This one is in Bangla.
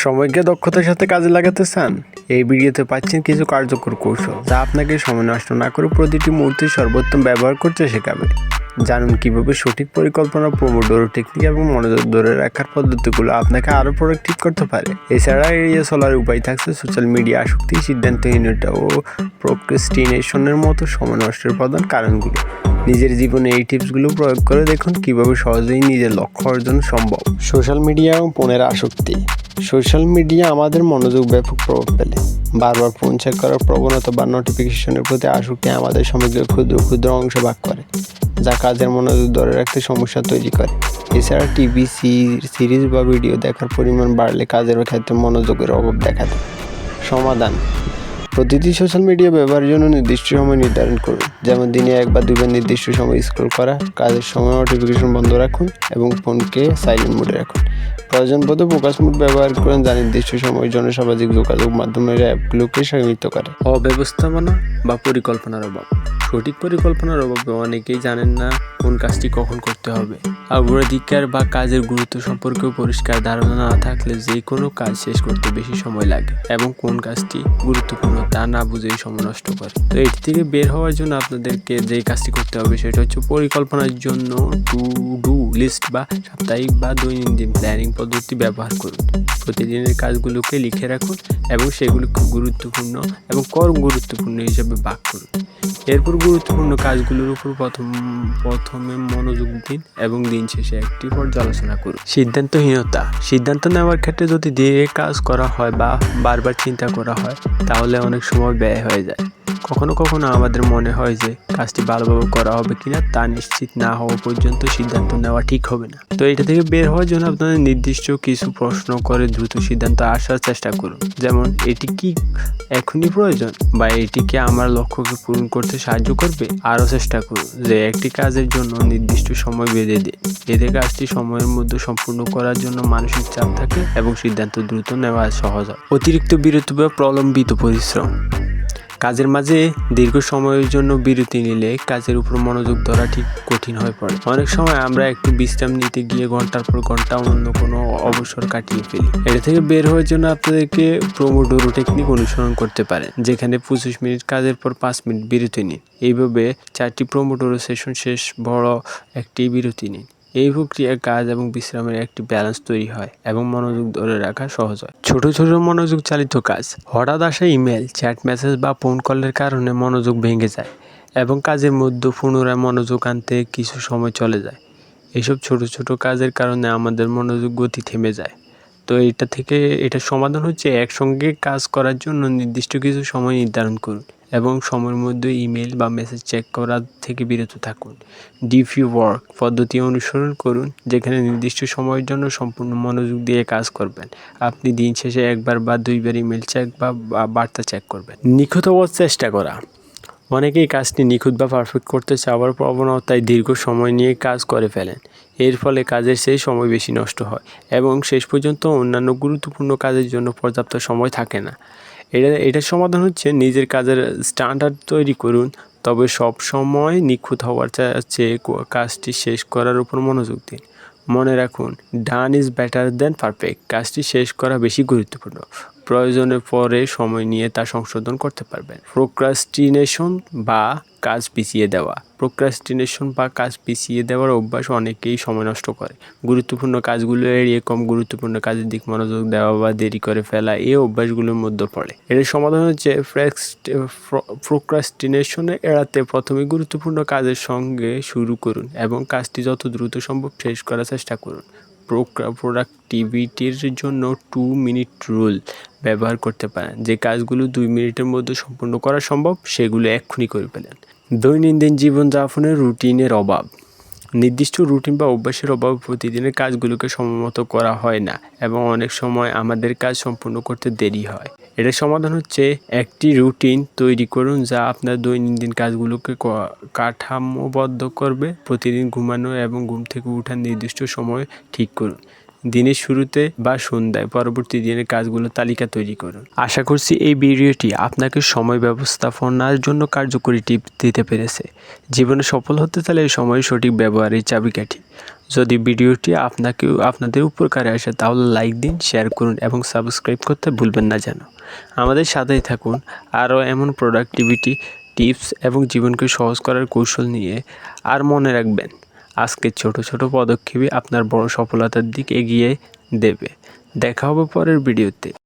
সময়কে দক্ষতার সাথে কাজে লাগাতে চান? এই ভিডিওতে পাচ্ছেন কিছু কার্যকর কৌশল যা আপনাকে সময় নষ্ট না করে প্রতিটি মুহূর্তে সর্বোত্তম ব্যবহার করতে শেখাবে। জানুন কিভাবে সঠিক পরিকল্পনা, পোমোডোরো টেকনিক এবং মনোযোগ ধরে রাখার পদ্ধতিগুলো আপনাকে আরও প্রোডাক্টিভ করতে পারে। এছাড়া এড়িয়ে চলার উপায় থাকছে সোশ্যাল মিডিয়া আসক্তি, সিদ্ধান্তহীনতা ও প্রোক্রাস্টিনেশনের মতো সময় নষ্টের প্রধান কারণগুলো। নিজের জীবনে এই টিপসগুলো প্রয়োগ করে দেখুন কিভাবে সহজেই নিজের লক্ষ্য অর্জন সম্ভব। সোশ্যাল মিডিয়া এবং ফোনের আসক্তি। সোশ্যাল মিডিয়া আমাদের মনোযোগ ব্যাপক প্রভাব ফেলে। বারবার ফোন চেক করার প্রবণতা বা নোটিফিকেশনের প্রতি আসক্তি আমাদের সময়কে ক্ষুদ্র ক্ষুদ্র অংশ ভাগ করে, যা কাজের মনোযোগ ধরে রাখতে সমস্যা তৈরি করে। এছাড়া টিভি সিরিজ বা ভিডিও দেখার পরিমাণ বাড়লে কাজের ক্ষেত্রে মনোযোগের অভাব দেখা দেয়। সমাধান: প্রতিটি সোশ্যাল মিডিয়া ব্যবহারের জন্য নির্দিষ্ট সময় নির্ধারণ করুন, যেমন দিনে 1 বা 2 বার নির্দিষ্ট সময় স্ক্রল করা। কাজের সময় নোটিফিকেশন বন্ধ রাখুন এবং ফোনকে সাইলেন্ট মোডে রাখুন। প্রয়োজন বোধে ফোকাস মোড ব্যবহার করুন, যা নির্দিষ্ট সময়ের জন্য সামাজিক যোগাযোগ মাধ্যমের অ্যাপগুলোকে সীমিত করে। অব্যবস্থাপনা বা পরিকল্পনার অভাব। সঠিক পরিকল্পনার অভাবে অনেকেই জানেন না কোন কাজটি কখন করতে হবে। অগ্রাধিকার বা কাজের গুরুত্ব সম্পর্কেও পরিষ্কার ধারণা না থাকলে যে কোনো কাজ শেষ করতে বেশি সময় লাগে এবং কোন কাজটি গুরুত্বপূর্ণ তা না বুঝেই সময় নষ্ট করে। তো এটি থেকে বের হওয়ার জন্য আপনাদেরকে যে কাজটি করতে হবে সেটা হচ্ছে পরিকল্পনার জন্য টু ডু লিস্ট বা সাপ্তাহিক বা দৈনন্দিন প্ল্যানিং পদ্ধতি ব্যবহার করুন। প্রতিদিনের কাজগুলোকে লিখে রাখুন এবং সেগুলোকে গুরুত্বপূর্ণ এবং কম গুরুত্বপূর্ণ হিসেবে ভাগ করুন। এরপর গুরুত্বপূর্ণ কাজগুলোর উপর প্রথমে মনোযোগ দিন এবং দিন শেষে একটি পর্যালোচনা করুন। সিদ্ধান্ত নেওয়ার ক্ষেত্রে যদি ধীরে কাজ করা হয় বা বারবার চিন্তা করা হয় তাহলে অনেক সময় ব্যয় হয়ে যায়। কখনো কখনো আমাদের মনে হয় যে কাজটি ভালোভাবে করা হবে কিনা তা নিশ্চিত না হওয়া পর্যন্ত সিদ্ধান্ত নেওয়া ঠিক হবে না। তো এটা থেকে বের হওয়ার জন্য আপনাদের নির্দিষ্ট কিছু প্রশ্ন করে দ্রুত সিদ্ধান্ত আসার চেষ্টা করুন, যেমন এটি কি এখনই প্রয়োজন বা এটি কি আমার লক্ষ্যকে পূরণ করতে সাহায্য করবে। আরও চেষ্টা করুন যে একটি কাজের জন্য নির্দিষ্ট সময় বেঁধে দিন। এতে কাজটি সময়ের মধ্যে সম্পূর্ণ করার জন্য মানসিক চাপ থাকে এবং সিদ্ধান্ত দ্রুত নেওয়া সহজ হয়। অতিরিক্ত বিরতি বা প্রলম্বিত পরিশ্রম। কাজের মাঝে দীর্ঘ সময়ের জন্য বিরতি নিলে কাজের উপর মনোযোগ ধরা ঠিক কঠিন হয়ে পড়ে। অনেক সময় আমরা একটু বিশ্রাম নিতে গিয়ে ঘন্টার পর ঘন্টা অন্য কোনো অবসর কাটিয়ে ফেলি। এটা থেকে বের হওয়ার জন্য আপনাদেরকে পোমোডোরো টেকনিক অনুসরণ করতে পারেন, যেখানে 25 মিনিট কাজের পর 5 মিনিট বিরতি নিন। এইভাবে 4টি পোমোডোরো সেশন শেষ বড় একটি বিরতি নিন। এই প্রক্রিয়ায় কাজ এবং বিশ্রামের একটি ব্যালেন্স তৈরি হয় এবং মনোযোগ ধরে রাখা সহজ হয়। ছোট ছোট মনোযোগ চালিত কাজ। হঠাৎ আসা ইমেল, চ্যাট মেসেজ বা ফোন কলের কারণে মনোযোগ ভেঙে যায় এবং কাজের মধ্যে পুনরায় মনোযোগ আনতে কিছু সময় চলে যায়। এসব ছোট ছোট কাজের কারণে আমাদের মনোযোগ গতি থেমে যায়। তো এটার সমাধান হচ্ছে একসঙ্গে কাজ করার জন্য নির্দিষ্ট কিছু সময় নির্ধারণ করুন এবং সময়ের মধ্যে ইমেল বা মেসেজ চেক করা থেকে বিরত থাকুন। ডিপ ওয়ার্ক পদ্ধতি অনুসরণ করুন, যেখানে নির্দিষ্ট সময়ের জন্য সম্পূর্ণ মনোযোগ দিয়ে কাজ করবেন। আপনি দিন শেষে 1 বার বা 2 বার ইমেল চেক বা বার্তা চেক করবেন। নিখুঁত হওয়ার চেষ্টা করা। অনেকেই কাজটি নিখুঁত বা পারফেক্ট করতে চাওয়ার প্রবণতায় দীর্ঘ সময় নিয়ে কাজ করে ফেলেন। এর ফলে কাজের সেই সময় বেশি নষ্ট হয় এবং শেষ পর্যন্ত অন্যান্য গুরুত্বপূর্ণ কাজের জন্য পর্যাপ্ত সময় থাকে না। এটার সমাধান হচ্ছে নিজের কাজের স্ট্যান্ডার্ড তৈরি করুন, তবে সব সময় নিখুঁত হওয়ার চেয়ে কাজটি শেষ করার উপর মনোযোগ দিন। মনে রাখুন, done is better than perfect. কাজটি শেষ করা বেশি গুরুত্বপূর্ণ। প্রয়োজনের পরে সময় নিয়ে তা সংশোধন করতে পারবেন। প্রোক্রাস্টিনেশন বা কাজ পিছিয়ে দেওয়ার অভ্যাস অনেকেই সময় নষ্ট করে। গুরুত্বপূর্ণ কাজগুলো এড়িয়ে কম গুরুত্বপূর্ণ কাজের দিক মনোযোগ দেওয়া বা দেরি করে ফেলা এই অভ্যাসগুলোর মধ্যে পড়ে। এর সমাধান হচ্ছে প্রোক্রাস্টিনেশনে এড়াতে প্রথমে গুরুত্বপূর্ণ কাজের সঙ্গে শুরু করুন এবং কাজটি যত দ্রুত সম্ভব শেষ করার চেষ্টা করুন। প্রোডাক্টিভিটির জন্য 2 মিনিট রুল ব্যবহার করতে পারেন। যে কাজগুলো 2 মিনিটের মধ্যে সম্পূর্ণ করা সম্ভব সেগুলো এক্ষুনি করে ফেলেন। দৈনন্দিন জীবনযাপনের রুটিনের অভাব। নির্দিষ্ট রুটিন বা অভ্যাসের অভাবে প্রতিদিনের কাজগুলোকে সময়মতো করা হয় না এবং অনেক সময় আমাদের কাজ সম্পূর্ণ করতে দেরি হয়। এটার সমাধান হচ্ছে একটি রুটিন তৈরি করুন যা আপনার দৈনন্দিন কাজগুলোকে কাঠামোবদ্ধ করবে। প্রতিদিন ঘুমানো এবং ঘুম থেকে ওঠার নির্দিষ্ট সময় ঠিক করুন। দিনের শুরুতে বা সন্ধ্যায় পরবর্তী দিনের কাজগুলো তালিকা তৈরি করুন। আশা করছি এই ভিডিওটি আপনাকে সময় ব্যবস্থাপনার জন্য কার্যকরী টিপ দিতে পেরেছে। জীবনে সফল হতে চাইলে সময়ের সঠিক ব্যবহারের চাবিকাঠি। যদি ভিডিওটি আপনাদের উপকারে আসে তাহলে লাইক দিন, শেয়ার করুন এবং সাবস্ক্রাইব করতে ভুলবেন না যেন। আমাদের সাথেই থাকুন আরও এমন প্রোডাক্টিভিটি টিপস এবং জীবনকে সহজ করার কৌশল নিয়ে। আর মনে রাখবেন, আজকের ছোট ছোট পদক্ষেপই আপনার বড় সফলতার দিকে এগিয়ে দেবে। দেখা হবে পরের ভিডিওতে।